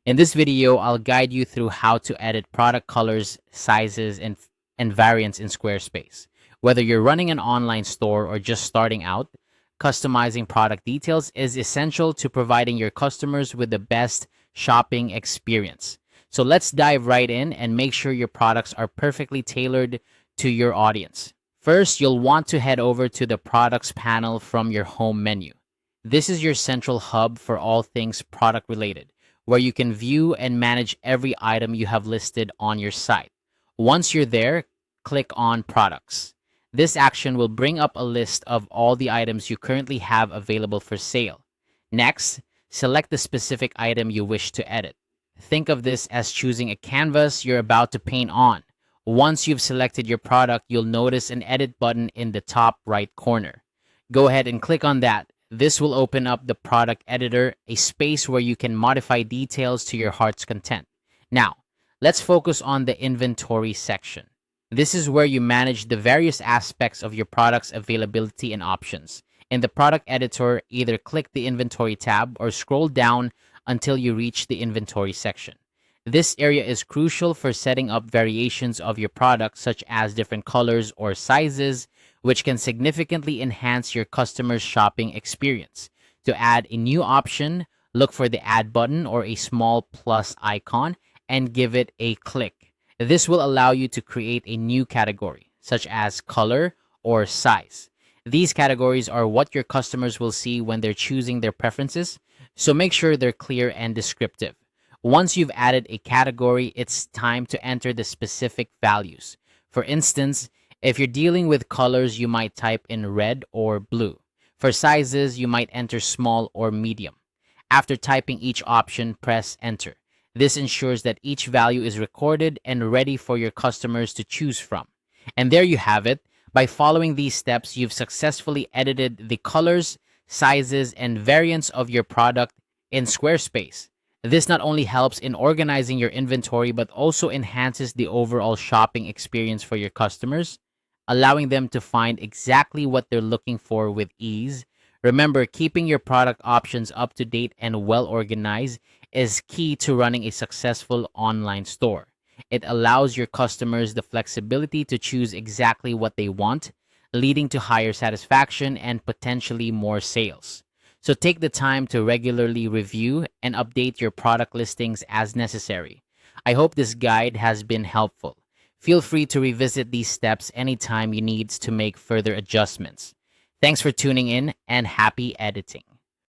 In this video, I'll guide you through how to edit product colors, sizes, and variants in Squarespace. Whether you're running an online store or just starting out, customizing product details is essential to providing your customers with the best shopping experience. So let's dive right in and make sure your products are perfectly tailored to your audience. First, you'll want to head over to the products panel from your home menu. This is your central hub for all things product related, where you can view and manage every item you have listed on your site. Once you're there, click on Products. This action will bring up a list of all the items you currently have available for sale. Next, select the specific item you wish to edit. Think of this as choosing a canvas you're about to paint on. Once you've selected your product, you'll notice an edit button in the top right corner. Go ahead and click on that. This will open up the product editor, a space where you can modify details to your heart's content. Now, let's focus on the inventory section. This is where you manage the various aspects of your product's availability and options. In the product editor, either click the inventory tab or scroll down until you reach the inventory section. This area is crucial for setting up variations of your product, such as different colors or sizes, which can significantly enhance your customer's shopping experience. To add a new option, look for the Add button or a small plus icon and give it a click. This will allow you to create a new category, such as color or size. These categories are what your customers will see when they're choosing their preferences, so make sure they're clear and descriptive. Once you've added a category, it's time to enter the specific values. For instance, if you're dealing with colors, you might type in red or blue. For sizes, you might enter small or medium. After typing each option, press enter. This ensures that each value is recorded and ready for your customers to choose from. And there you have it. By following these steps, you've successfully edited the colors, sizes, and variants of your product in Squarespace. This not only helps in organizing your inventory, but also enhances the overall shopping experience for your customers, allowing them to find exactly what they're looking for with ease. Remember, keeping your product options up to date and well organized is key to running a successful online store. It allows your customers the flexibility to choose exactly what they want, leading to higher satisfaction and potentially more sales. So take the time to regularly review and update your product listings as necessary. I hope this guide has been helpful. Feel free to revisit these steps anytime you need to make further adjustments. Thanks for tuning in and happy editing.